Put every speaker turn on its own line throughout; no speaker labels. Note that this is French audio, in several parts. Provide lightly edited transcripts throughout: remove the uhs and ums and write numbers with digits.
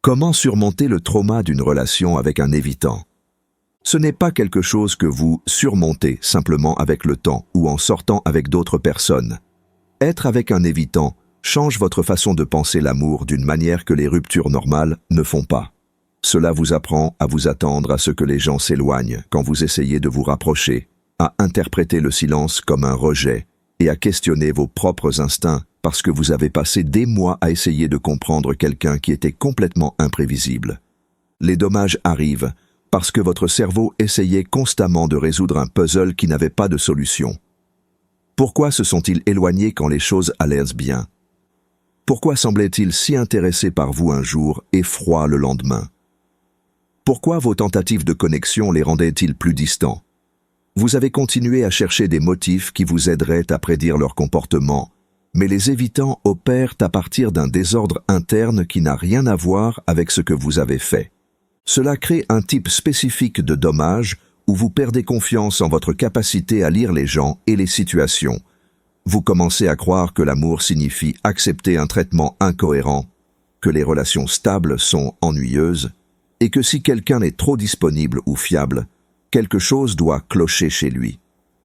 Comment surmonter le trauma d'une relation avec un évitant? Ce n'est pas quelque chose que vous surmontez simplement avec le temps ou en sortant avec d'autres personnes. Être avec un évitant change votre façon de penser l'amour d'une manière que les ruptures normales ne font pas. Cela vous apprend à vous attendre à ce que les gens s'éloignent quand vous essayez de vous rapprocher, à interpréter le silence comme un rejet et à questionner vos propres instincts parce que vous avez passé des mois à essayer de comprendre quelqu'un qui était complètement imprévisible. Les dommages arrivent parce que votre cerveau essayait constamment de résoudre un puzzle qui n'avait pas de solution. Pourquoi se sont-ils éloignés quand les choses allaient bien? Pourquoi semblaient-ils si intéressés par vous un jour et froids le lendemain? Pourquoi vos tentatives de connexion les rendaient-ils plus distants? Vous avez continué à chercher des motifs qui vous aideraient à prédire leur comportement, mais les évitants opèrent à partir d'un désordre interne qui n'a rien à voir avec ce que vous avez fait. Cela crée un type spécifique de dommage où vous perdez confiance en votre capacité à lire les gens et les situations. Vous commencez à croire que l'amour signifie accepter un traitement incohérent, que les relations stables sont ennuyeuses, et que si quelqu'un est trop disponible ou fiable, quelque chose doit clocher chez lui.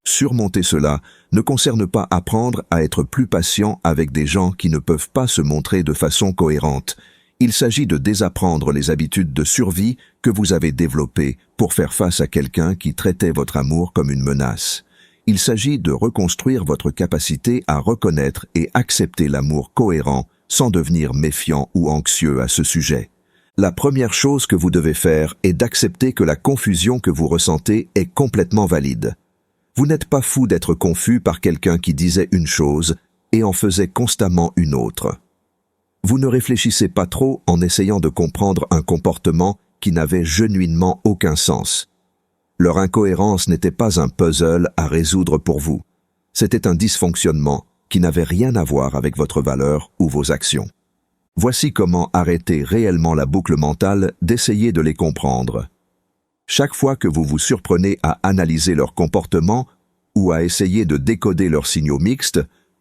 Surmonter cela ne concerne pas apprendre à être plus patient avec des gens qui ne peuvent pas se montrer de façon cohérente. Il s'agit de désapprendre les habitudes de survie que vous avez développées pour faire face à quelqu'un qui traitait votre amour comme une menace. Il s'agit de reconstruire votre capacité à reconnaître et accepter l'amour cohérent sans devenir méfiant ou anxieux à ce sujet. La première chose que vous devez faire est d'accepter que la confusion que vous ressentez est complètement valide. Vous n'êtes pas fou d'être confus par quelqu'un qui disait une chose et en faisait constamment une autre. Vous ne réfléchissez pas trop en essayant de comprendre un comportement qui n'avait genuinement aucun sens. Leur incohérence n'était pas un puzzle à résoudre pour vous. C'était un dysfonctionnement qui n'avait rien à voir avec votre valeur ou vos actions. Voici comment arrêter réellement la boucle mentale d'essayer de les comprendre. Chaque fois que vous vous surprenez à analyser leur comportement ou à essayer de décoder leurs signaux mixtes,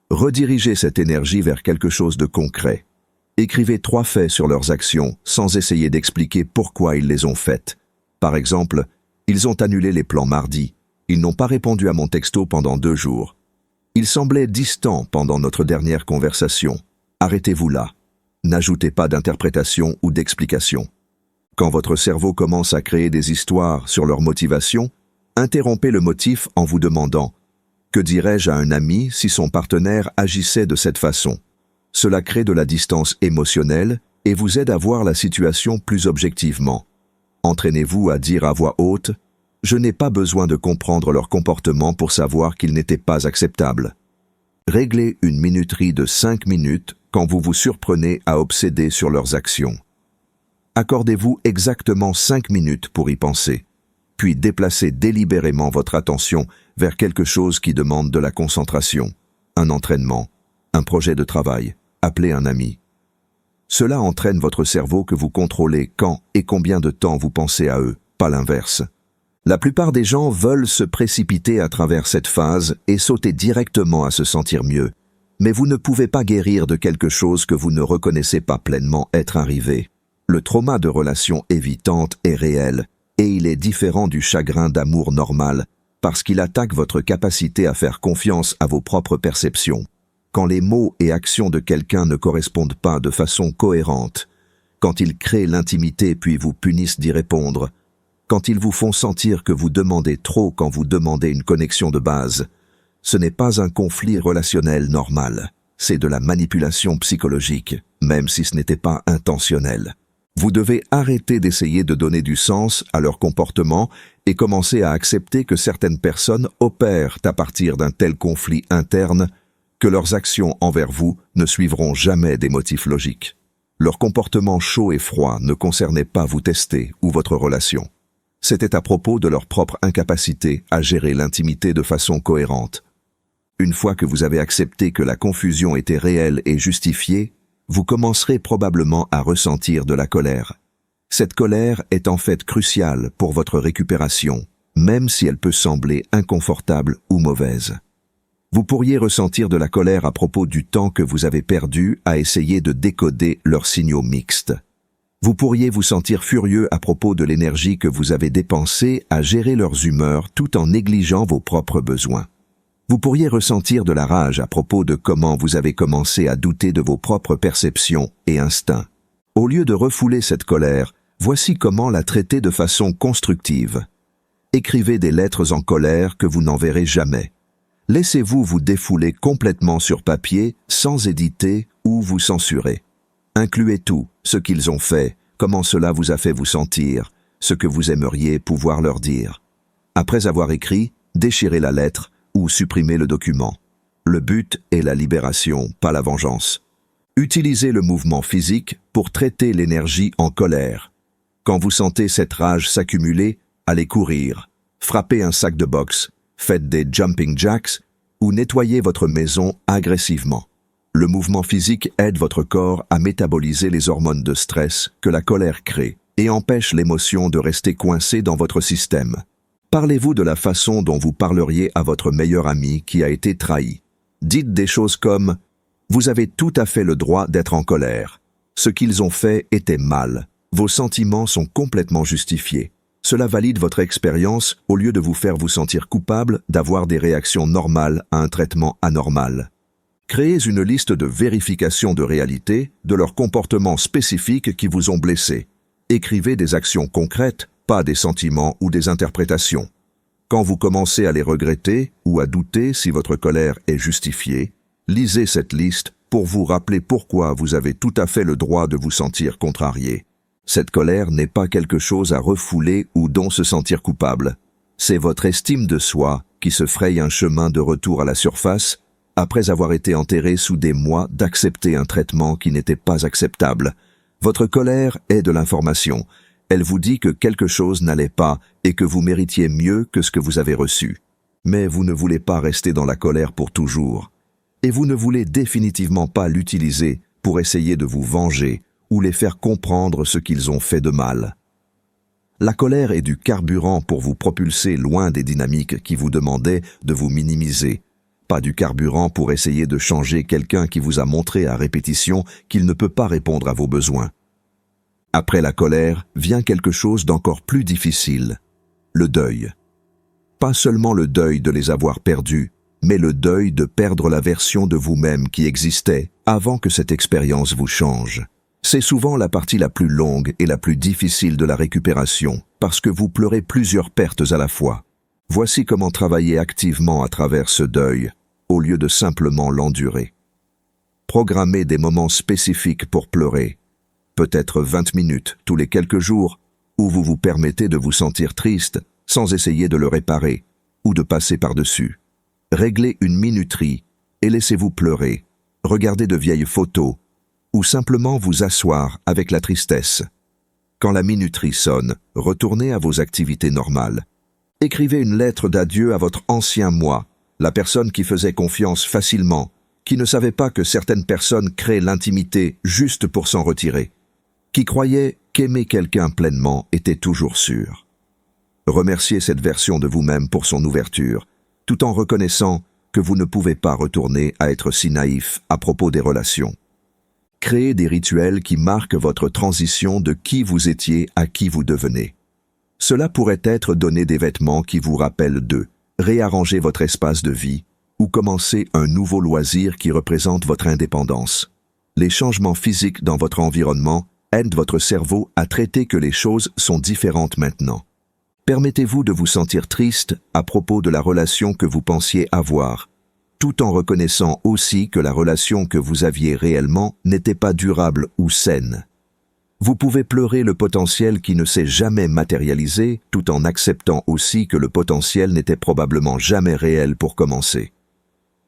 redirigez cette énergie vers quelque chose de concret. Écrivez 3 faits sur leurs actions sans essayer d'expliquer pourquoi ils les ont faites. Par exemple, ils ont annulé les plans mardi. Ils n'ont pas répondu à mon texto pendant 2 jours. Ils semblaient distants pendant notre dernière conversation. Arrêtez-vous là. N'ajoutez pas d'interprétation ou d'explication. Quand votre cerveau commence à créer des histoires sur leur motivation, interrompez le motif en vous demandant « Que dirais-je à un ami si son partenaire agissait de cette façon ?» Cela crée de la distance émotionnelle et vous aide à voir la situation plus objectivement. Entraînez-vous à dire à voix haute « Je n'ai pas besoin de comprendre leur comportement pour savoir qu'ils n'étaient pas acceptables. » Réglez une minuterie de 5 minutes quand vous vous surprenez à obséder sur leurs actions. Accordez-vous exactement 5 minutes pour y penser, puis déplacez délibérément votre attention vers quelque chose qui demande de la concentration, un entraînement, un projet de travail, appelez un ami. Cela entraîne votre cerveau que vous contrôlez quand et combien de temps vous pensez à eux, pas l'inverse. La plupart des gens veulent se précipiter à travers cette phase et sauter directement à se sentir mieux, mais vous ne pouvez pas guérir de quelque chose que vous ne reconnaissez pas pleinement être arrivé. Le trauma de relation évitante est réel et il est différent du chagrin d'amour normal parce qu'il attaque votre capacité à faire confiance à vos propres perceptions. Quand les mots et actions de quelqu'un ne correspondent pas de façon cohérente, quand ils créent l'intimité puis vous punissent d'y répondre, quand ils vous font sentir que vous demandez trop quand vous demandez une connexion de base, ce n'est pas un conflit relationnel normal, c'est de la manipulation psychologique, même si ce n'était pas intentionnel. Vous devez arrêter d'essayer de donner du sens à leur comportement et commencer à accepter que certaines personnes opèrent à partir d'un tel conflit interne que leurs actions envers vous ne suivront jamais des motifs logiques. Leur comportement chaud et froid ne concernait pas vous tester ou votre relation. C'était à propos de leur propre incapacité à gérer l'intimité de façon cohérente. Une fois que vous avez accepté que la confusion était réelle et justifiée, vous commencerez probablement à ressentir de la colère. Cette colère est en fait cruciale pour votre récupération, même si elle peut sembler inconfortable ou mauvaise. Vous pourriez ressentir de la colère à propos du temps que vous avez perdu à essayer de décoder leurs signaux mixtes. Vous pourriez vous sentir furieux à propos de l'énergie que vous avez dépensée à gérer leurs humeurs tout en négligeant vos propres besoins. Vous pourriez ressentir de la rage à propos de comment vous avez commencé à douter de vos propres perceptions et instincts. Au lieu de refouler cette colère, voici comment la traiter de façon constructive. Écrivez des lettres en colère que vous n'enverrez jamais. Laissez-vous vous défouler complètement sur papier, sans éditer ou vous censurer. Incluez tout, ce qu'ils ont fait, comment cela vous a fait vous sentir, ce que vous aimeriez pouvoir leur dire. Après avoir écrit, déchirez la lettre ou supprimez le document. Le but est la libération, pas la vengeance. Utilisez le mouvement physique pour traiter l'énergie en colère. Quand vous sentez cette rage s'accumuler, allez courir, frappez un sac de boxe, faites des jumping jacks ou nettoyez votre maison agressivement. Le mouvement physique aide votre corps à métaboliser les hormones de stress que la colère crée et empêche l'émotion de rester coincée dans votre système. Parlez-vous de la façon dont vous parleriez à votre meilleur ami qui a été trahi. Dites des choses comme « Vous avez tout à fait le droit d'être en colère. Ce qu'ils ont fait était mal. Vos sentiments sont complètement justifiés. Cela valide votre expérience au lieu de vous faire vous sentir coupable d'avoir des réactions normales à un traitement anormal. » Créez une liste de vérification de réalité de leurs comportements spécifiques qui vous ont blessé. Écrivez des actions concrètes, pas des sentiments ou des interprétations. Quand vous commencez à les regretter ou à douter si votre colère est justifiée, lisez cette liste pour vous rappeler pourquoi vous avez tout à fait le droit de vous sentir contrarié. Cette colère n'est pas quelque chose à refouler ou dont se sentir coupable. C'est votre estime de soi qui se fraye un chemin de retour à la surface après avoir été enterré sous des mois d'accepter un traitement qui n'était pas acceptable. Votre colère est de l'information. Elle vous dit que quelque chose n'allait pas et que vous méritiez mieux que ce que vous avez reçu. Mais vous ne voulez pas rester dans la colère pour toujours. Et vous ne voulez définitivement pas l'utiliser pour essayer de vous venger ou les faire comprendre ce qu'ils ont fait de mal. La colère est du carburant pour vous propulser loin des dynamiques qui vous demandaient de vous minimiser. Pas du carburant pour essayer de changer quelqu'un qui vous a montré à répétition qu'il ne peut pas répondre à vos besoins. Après la colère vient quelque chose d'encore plus difficile, le deuil. Pas seulement le deuil de les avoir perdus, mais le deuil de perdre la version de vous-même qui existait avant que cette expérience vous change. C'est souvent la partie la plus longue et la plus difficile de la récupération, parce que vous pleurez plusieurs pertes à la fois. Voici comment travailler activement à travers ce deuil, au lieu de simplement l'endurer. Programmez des moments spécifiques pour pleurer, peut-être 20 minutes tous les quelques jours, où vous vous permettez de vous sentir triste sans essayer de le réparer ou de passer par-dessus. Réglez une minuterie et laissez-vous pleurer, regardez de vieilles photos ou simplement vous asseoir avec la tristesse. Quand la minuterie sonne, retournez à vos activités normales. Écrivez une lettre d'adieu à votre ancien moi, la personne qui faisait confiance facilement, qui ne savait pas que certaines personnes créent l'intimité juste pour s'en retirer, qui croyait qu'aimer quelqu'un pleinement était toujours sûr. Remerciez cette version de vous-même pour son ouverture, tout en reconnaissant que vous ne pouvez pas retourner à être si naïf à propos des relations. Créez des rituels qui marquent votre transition de qui vous étiez à qui vous devenez. Cela pourrait être donner des vêtements qui vous rappellent d'eux, réarranger votre espace de vie ou commencer un nouveau loisir qui représente votre indépendance. Les changements physiques dans votre environnement aident votre cerveau à traiter que les choses sont différentes maintenant. Permettez-vous de vous sentir triste à propos de la relation que vous pensiez avoir, tout en reconnaissant aussi que la relation que vous aviez réellement n'était pas durable ou saine. Vous pouvez pleurer le potentiel qui ne s'est jamais matérialisé, tout en acceptant aussi que le potentiel n'était probablement jamais réel pour commencer.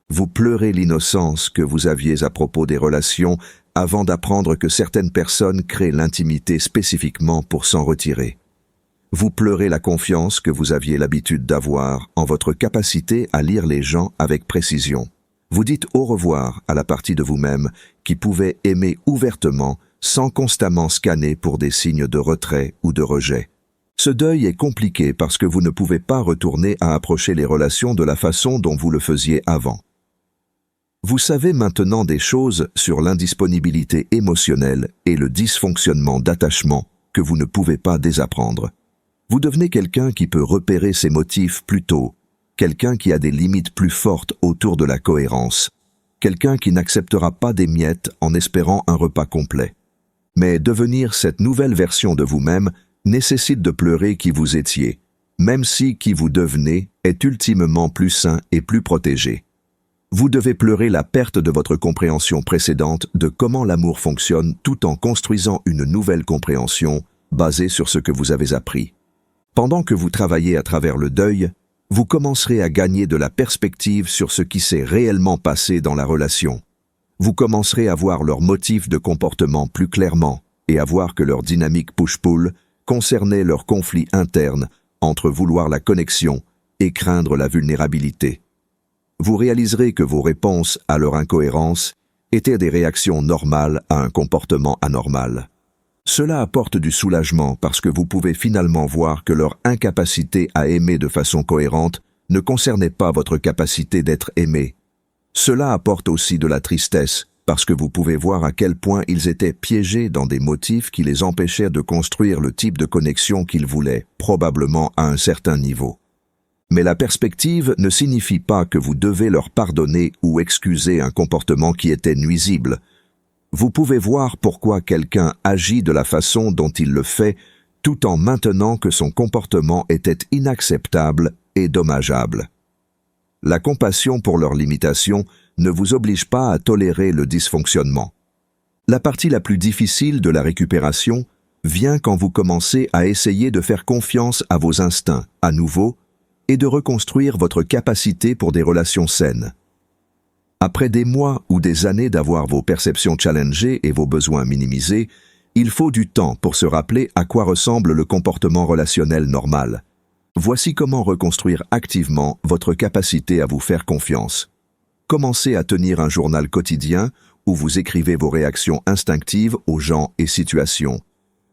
Vous pleurez l'innocence que vous aviez à propos des relations avant d'apprendre que certaines personnes créent l'intimité spécifiquement pour s'en retirer. Vous pleurez la confiance que vous aviez l'habitude d'avoir en votre capacité à lire les gens avec précision. Vous dites au revoir à la partie de vous-même qui pouvait aimer ouvertement sans constamment scanner pour des signes de retrait ou de rejet. Ce deuil est compliqué parce que vous ne pouvez pas retourner à approcher les relations de la façon dont vous le faisiez avant. Vous savez maintenant des choses sur l'indisponibilité émotionnelle et le dysfonctionnement d'attachement que vous ne pouvez pas désapprendre. Vous devenez quelqu'un qui peut repérer ses motifs plus tôt, quelqu'un qui a des limites plus fortes autour de la cohérence, quelqu'un qui n'acceptera pas des miettes en espérant un repas complet. Mais devenir cette nouvelle version de vous-même nécessite de pleurer qui vous étiez, même si qui vous devenez est ultimement plus sain et plus protégé. Vous devez pleurer la perte de votre compréhension précédente de comment l'amour fonctionne tout en construisant une nouvelle compréhension basée sur ce que vous avez appris. Pendant que vous travaillez à travers le deuil, vous commencerez à gagner de la perspective sur ce qui s'est réellement passé dans la relation. Vous commencerez à voir leurs motifs de comportement plus clairement et à voir que leur dynamique push-pull concernait leur conflit interne entre vouloir la connexion et craindre la vulnérabilité. Vous réaliserez que vos réponses à leur incohérence étaient des réactions normales à un comportement anormal. Cela apporte du soulagement parce que vous pouvez finalement voir que leur incapacité à aimer de façon cohérente ne concernait pas votre capacité d'être aimé. Cela apporte aussi de la tristesse parce que vous pouvez voir à quel point ils étaient piégés dans des motifs qui les empêchaient de construire le type de connexion qu'ils voulaient, probablement à un certain niveau. Mais la perspective ne signifie pas que vous devez leur pardonner ou excuser un comportement qui était nuisible. Vous pouvez voir pourquoi quelqu'un agit de la façon dont il le fait, tout en maintenant que son comportement était inacceptable et dommageable. La compassion pour leurs limitations ne vous oblige pas à tolérer le dysfonctionnement. La partie la plus difficile de la récupération vient quand vous commencez à essayer de faire confiance à vos instincts, à nouveau, et de reconstruire votre capacité pour des relations saines. Après des mois ou des années d'avoir vos perceptions challengées et vos besoins minimisés, il faut du temps pour se rappeler à quoi ressemble le comportement relationnel normal. Voici comment reconstruire activement votre capacité à vous faire confiance. Commencez à tenir un journal quotidien où vous écrivez vos réactions instinctives aux gens et situations.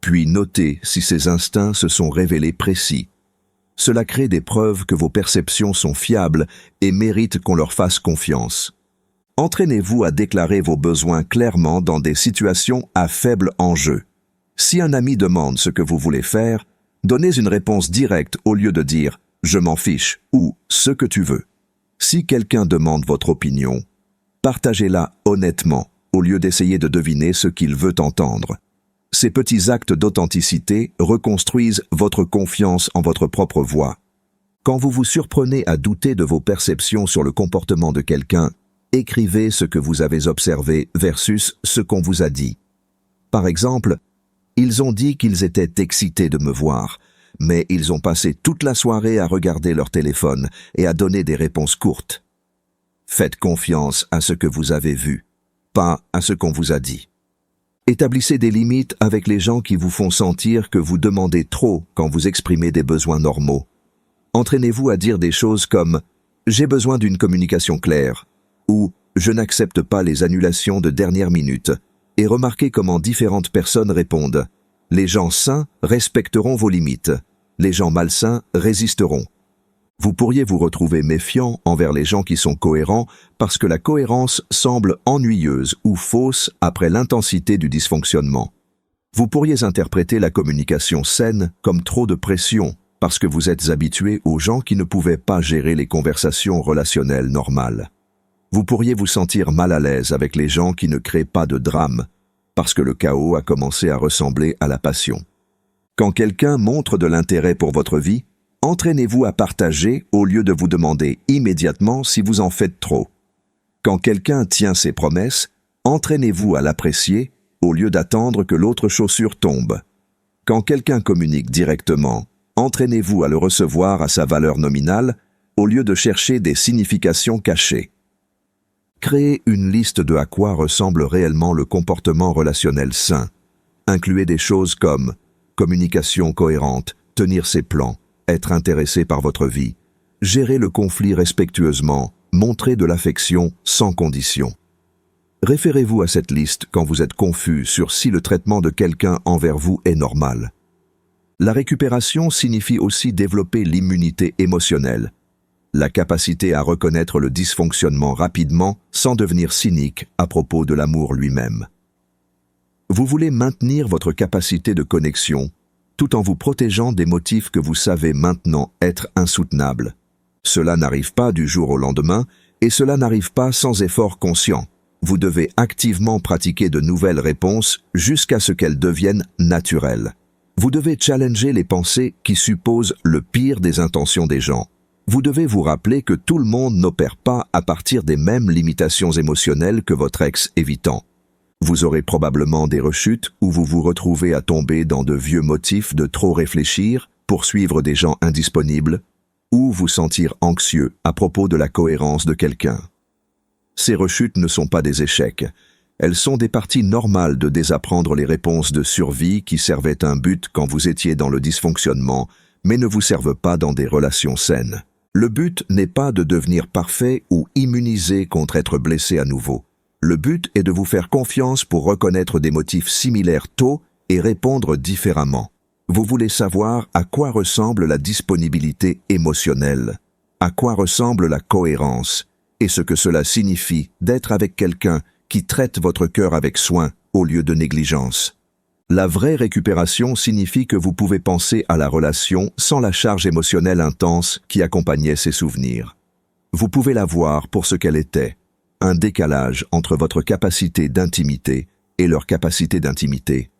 Puis notez si ces instincts se sont révélés précis. Cela crée des preuves que vos perceptions sont fiables et méritent qu'on leur fasse confiance. Entraînez-vous à déclarer vos besoins clairement dans des situations à faible enjeu. Si un ami demande ce que vous voulez faire, donnez une réponse directe au lieu de dire « je m'en fiche » ou « ce que tu veux ». Si quelqu'un demande votre opinion, partagez-la honnêtement au lieu d'essayer de deviner ce qu'il veut entendre. Ces petits actes d'authenticité reconstruisent votre confiance en votre propre voix. Quand vous vous surprenez à douter de vos perceptions sur le comportement de quelqu'un, écrivez ce que vous avez observé versus ce qu'on vous a dit. Par exemple, ils ont dit qu'ils étaient excités de me voir, mais ils ont passé toute la soirée à regarder leur téléphone et à donner des réponses courtes. Faites confiance à ce que vous avez vu, pas à ce qu'on vous a dit. Établissez des limites avec les gens qui vous font sentir que vous demandez trop quand vous exprimez des besoins normaux. Entraînez-vous à dire des choses comme « j'ai besoin d'une communication claire » ou « je n'accepte pas les annulations de dernière minute » et remarquez comment différentes personnes répondent. Les gens sains respecteront vos limites. Les gens malsains résisteront. Vous pourriez vous retrouver méfiant envers les gens qui sont cohérents parce que la cohérence semble ennuyeuse ou fausse après l'intensité du dysfonctionnement. Vous pourriez interpréter la communication saine comme trop de pression parce que vous êtes habitué aux gens qui ne pouvaient pas gérer les conversations relationnelles normales. Vous pourriez vous sentir mal à l'aise avec les gens qui ne créent pas de drame, parce que le chaos a commencé à ressembler à la passion. Quand quelqu'un montre de l'intérêt pour votre vie, entraînez-vous à partager au lieu de vous demander immédiatement si vous en faites trop. Quand quelqu'un tient ses promesses, entraînez-vous à l'apprécier au lieu d'attendre que l'autre chaussure tombe. Quand quelqu'un communique directement, entraînez-vous à le recevoir à sa valeur nominale au lieu de chercher des significations cachées. Créez une liste de à quoi ressemble réellement le comportement relationnel sain. Incluez des choses comme communication cohérente, tenir ses plans, être intéressé par votre vie, gérer le conflit respectueusement, montrer de l'affection sans condition. Référez-vous à cette liste quand vous êtes confus sur si le traitement de quelqu'un envers vous est normal. La récupération signifie aussi développer l'immunité émotionnelle. la capacité à reconnaître le dysfonctionnement rapidement sans devenir cynique à propos de l'amour lui-même. Vous voulez maintenir votre capacité de connexion tout en vous protégeant des motifs que vous savez maintenant être insoutenables. Cela n'arrive pas du jour au lendemain et cela n'arrive pas sans effort conscient. Vous devez activement pratiquer de nouvelles réponses jusqu'à ce qu'elles deviennent naturelles. Vous devez challenger les pensées qui supposent le pire des intentions des gens. Vous devez vous rappeler que tout le monde n'opère pas à partir des mêmes limitations émotionnelles que votre ex évitant. Vous aurez probablement des rechutes où vous vous retrouvez à tomber dans de vieux motifs de trop réfléchir, poursuivre des gens indisponibles, ou vous sentir anxieux à propos de la cohérence de quelqu'un. Ces rechutes ne sont pas des échecs. Elles sont des parties normales de désapprendre les réponses de survie qui servaient un but quand vous étiez dans le dysfonctionnement, mais ne vous servent pas dans des relations saines. Le but n'est pas de devenir parfait ou immunisé contre être blessé à nouveau. Le but est de vous faire confiance pour reconnaître des motifs similaires tôt et répondre différemment. Vous voulez savoir à quoi ressemble la disponibilité émotionnelle, à quoi ressemble la cohérence, et ce que cela signifie d'être avec quelqu'un qui traite votre cœur avec soin au lieu de négligence. La vraie récupération signifie que vous pouvez penser à la relation sans la charge émotionnelle intense qui accompagnait ces souvenirs. Vous pouvez la voir pour ce qu'elle était, un décalage entre votre capacité d'intimité et leur capacité d'intimité,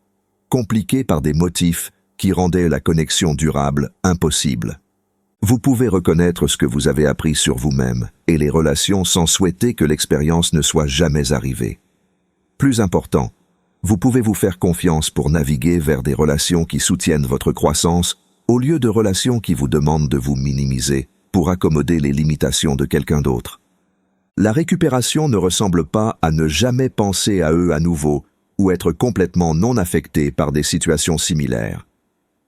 compliqué par des motifs qui rendaient la connexion durable impossible. Vous pouvez reconnaître ce que vous avez appris sur vous-même et les relations sans souhaiter que l'expérience ne soit jamais arrivée. Plus important, vous pouvez vous faire confiance pour naviguer vers des relations qui soutiennent votre croissance au lieu de relations qui vous demandent de vous minimiser pour accommoder les limitations de quelqu'un d'autre. La récupération ne ressemble pas à ne jamais penser à eux à nouveau ou être complètement non affecté par des situations similaires.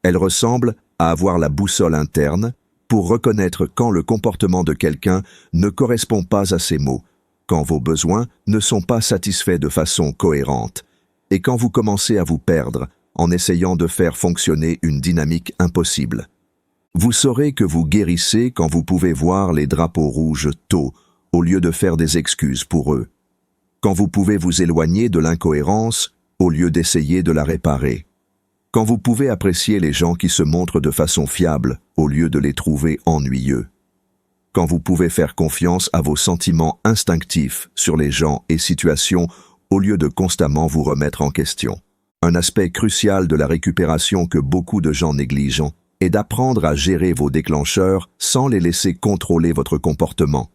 Elle ressemble à avoir la boussole interne pour reconnaître quand le comportement de quelqu'un ne correspond pas à ses mots, quand vos besoins ne sont pas satisfaits de façon cohérente, et quand vous commencez à vous perdre en essayant de faire fonctionner une dynamique impossible. Vous saurez que vous guérissez quand vous pouvez voir les drapeaux rouges tôt, au lieu de faire des excuses pour eux. Quand vous pouvez vous éloigner de l'incohérence, au lieu d'essayer de la réparer. Quand vous pouvez apprécier les gens qui se montrent de façon fiable, au lieu de les trouver ennuyeux. Quand vous pouvez faire confiance à vos sentiments instinctifs sur les gens et situations, au lieu de constamment vous remettre en question. Un aspect crucial de la récupération que beaucoup de gens négligent est d'apprendre à gérer vos déclencheurs sans les laisser contrôler votre comportement.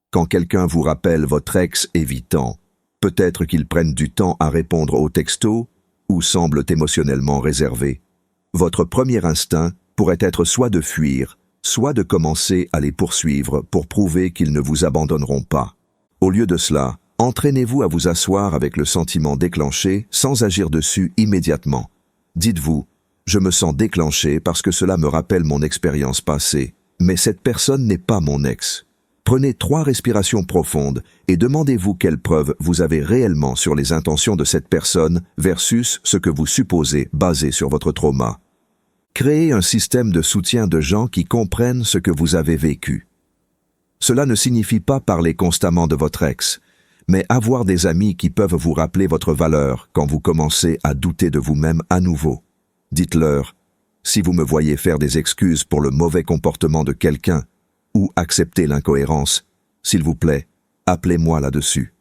Quand quelqu'un vous rappelle votre ex évitant, peut-être qu'il prenne du temps à répondre aux textos ou semble émotionnellement réservé. Votre premier instinct pourrait être soit de fuir, soit de commencer à les poursuivre pour prouver qu'ils ne vous abandonneront pas. Au lieu de cela, entraînez-vous à vous asseoir avec le sentiment déclenché sans agir dessus immédiatement. Dites-vous, je me sens déclenché parce que cela me rappelle mon expérience passée, mais cette personne n'est pas mon ex. Prenez 3 respirations profondes et demandez-vous quelles preuves vous avez réellement sur les intentions de cette personne versus ce que vous supposez basé sur votre trauma. Créez un système de soutien de gens qui comprennent ce que vous avez vécu. Cela ne signifie pas parler constamment de votre ex, mais avoir des amis qui peuvent vous rappeler votre valeur quand vous commencez à douter de vous-même à nouveau. Dites-leur, si vous me voyez faire des excuses pour le mauvais comportement de quelqu'un, ou accepter l'incohérence, s'il vous plaît, appelez-moi là-dessus.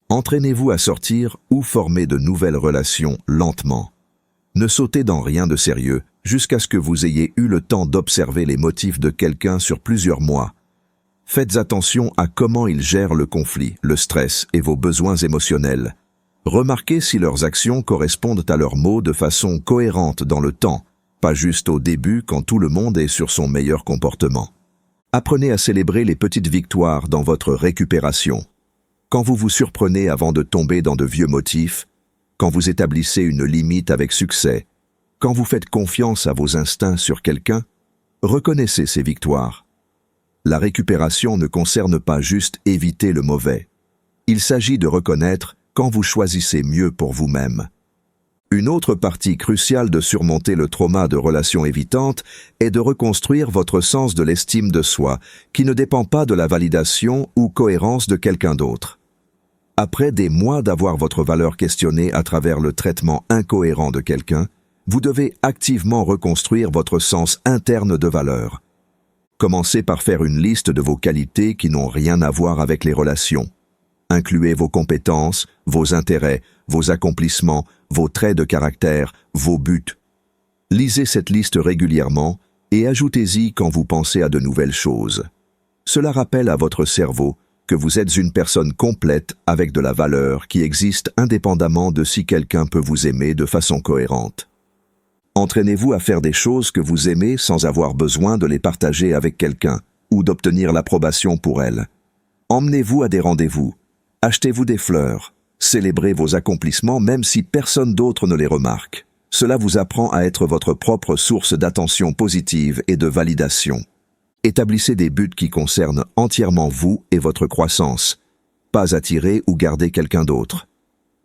Entraînez-vous à sortir ou former de nouvelles relations lentement. Ne sautez dans rien de sérieux jusqu'à ce que vous ayez eu le temps d'observer les motifs de quelqu'un sur plusieurs mois. Faites attention à comment ils gèrent le conflit, le stress et vos besoins émotionnels. Remarquez si leurs actions correspondent à leurs mots de façon cohérente dans le temps, pas juste au début quand tout le monde est sur son meilleur comportement. Apprenez à célébrer les petites victoires dans votre récupération. Quand vous vous surprenez avant de tomber dans de vieux motifs, quand vous établissez une limite avec succès, quand vous faites confiance à vos instincts sur quelqu'un, reconnaissez ces victoires. La récupération ne concerne pas juste éviter le mauvais. Il s'agit de reconnaître quand vous choisissez mieux pour vous-même. Une autre partie cruciale de surmonter le trauma de relations évitantes est de reconstruire votre sens de l'estime de soi, qui ne dépend pas de la validation ou cohérence de quelqu'un d'autre. Après des mois d'avoir votre valeur questionnée à travers le traitement incohérent de quelqu'un, vous devez activement reconstruire votre sens interne de valeur. Commencez par faire une liste de vos qualités qui n'ont rien à voir avec les relations. Incluez vos compétences, vos intérêts, vos accomplissements, vos traits de caractère, vos buts. Lisez cette liste régulièrement et ajoutez-y quand vous pensez à de nouvelles choses. Cela rappelle à votre cerveau que vous êtes une personne complète avec de la valeur qui existe indépendamment de si quelqu'un peut vous aimer de façon cohérente. Entraînez-vous à faire des choses que vous aimez sans avoir besoin de les partager avec quelqu'un ou d'obtenir l'approbation pour elles. Emmenez-vous à des rendez-vous. Achetez-vous des fleurs. Célébrez vos accomplissements même si personne d'autre ne les remarque. Cela vous apprend à être votre propre source d'attention positive et de validation. Établissez des buts qui concernent entièrement vous et votre croissance, pas attirer ou garder quelqu'un d'autre.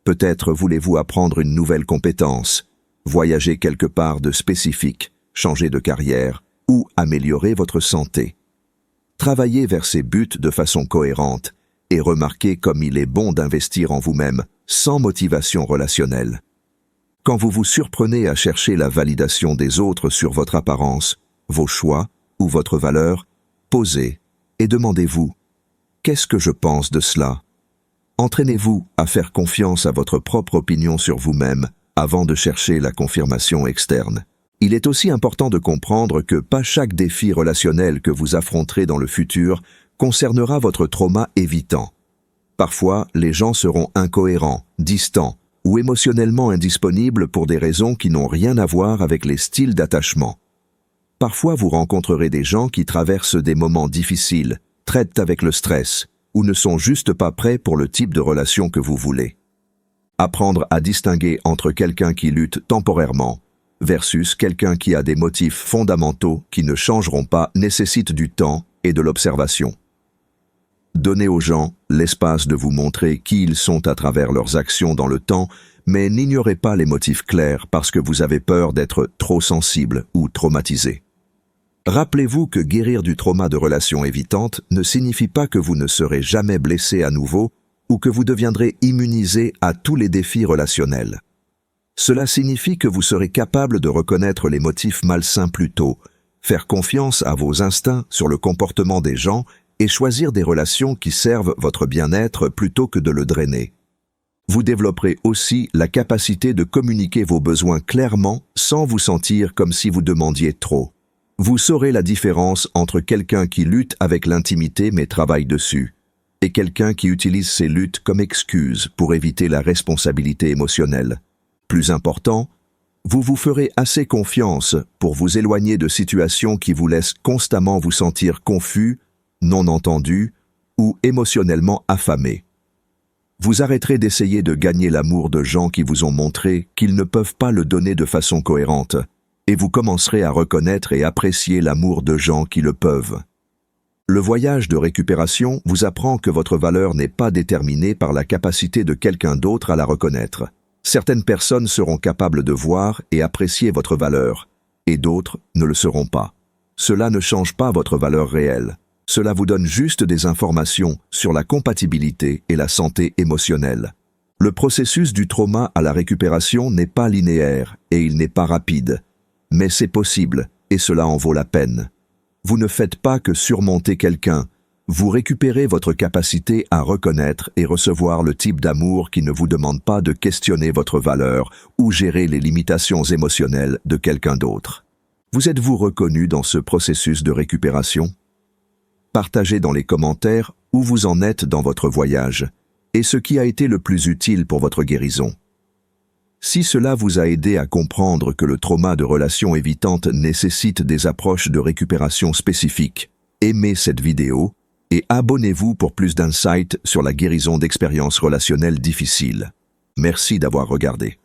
Peut-être voulez-vous apprendre une nouvelle compétence, voyager quelque part de spécifique, changer de carrière ou améliorer votre santé. Travaillez vers ces buts de façon cohérente et remarquez comme il est bon d'investir en vous-même sans motivation relationnelle. Quand vous vous surprenez à chercher la validation des autres sur votre apparence, vos choix ou votre valeur, posez et demandez-vous « Qu'est-ce que je pense de cela ?» Entraînez-vous à faire confiance à votre propre opinion sur vous-même avant de chercher la confirmation externe. Il est aussi important de comprendre que pas chaque défi relationnel que vous affronterez dans le futur concernera votre trauma évitant. Parfois, les gens seront incohérents, distants ou émotionnellement indisponibles pour des raisons qui n'ont rien à voir avec les styles d'attachement. Parfois, vous rencontrerez des gens qui traversent des moments difficiles, traitent avec le stress ou ne sont juste pas prêts pour le type de relation que vous voulez. Apprendre à distinguer entre quelqu'un qui lutte temporairement versus quelqu'un qui a des motifs fondamentaux qui ne changeront pas nécessite du temps et de l'observation. Donnez aux gens l'espace de vous montrer qui ils sont à travers leurs actions dans le temps, mais n'ignorez pas les motifs clairs parce que vous avez peur d'être trop sensible ou traumatisé. Rappelez-vous que guérir du trauma de relations évitantes ne signifie pas que vous ne serez jamais blessé à nouveau ou que vous deviendrez immunisé à tous les défis relationnels. Cela signifie que vous serez capable de reconnaître les motifs malsains plus tôt, faire confiance à vos instincts sur le comportement des gens et choisir des relations qui servent votre bien-être plutôt que de le drainer. Vous développerez aussi la capacité de communiquer vos besoins clairement sans vous sentir comme si vous demandiez trop. Vous saurez la différence entre quelqu'un qui lutte avec l'intimité mais travaille dessus et quelqu'un qui utilise ses luttes comme excuse pour éviter la responsabilité émotionnelle. Plus important, vous vous ferez assez confiance pour vous éloigner de situations qui vous laissent constamment vous sentir confus, non entendu ou émotionnellement affamé. Vous arrêterez d'essayer de gagner l'amour de gens qui vous ont montré qu'ils ne peuvent pas le donner de façon cohérente, et vous commencerez à reconnaître et apprécier l'amour de gens qui le peuvent. Le voyage de récupération vous apprend que votre valeur n'est pas déterminée par la capacité de quelqu'un d'autre à la reconnaître. Certaines personnes seront capables de voir et apprécier votre valeur, et d'autres ne le seront pas. Cela ne change pas votre valeur réelle. Cela vous donne juste des informations sur la compatibilité et la santé émotionnelle. Le processus du trauma à la récupération n'est pas linéaire et il n'est pas rapide, mais c'est possible et cela en vaut la peine. Vous ne faites pas que surmonter quelqu'un, vous récupérez votre capacité à reconnaître et recevoir le type d'amour qui ne vous demande pas de questionner votre valeur ou gérer les limitations émotionnelles de quelqu'un d'autre. Vous êtes-vous reconnu dans ce processus de récupération? Partagez dans les commentaires où vous en êtes dans votre voyage et ce qui a été le plus utile pour votre guérison. Si cela vous a aidé à comprendre que le trauma de relations évitantes nécessite des approches de récupération spécifiques, aimez cette vidéo et abonnez-vous pour plus d'insights sur la guérison d'expériences relationnelles difficiles. Merci d'avoir regardé.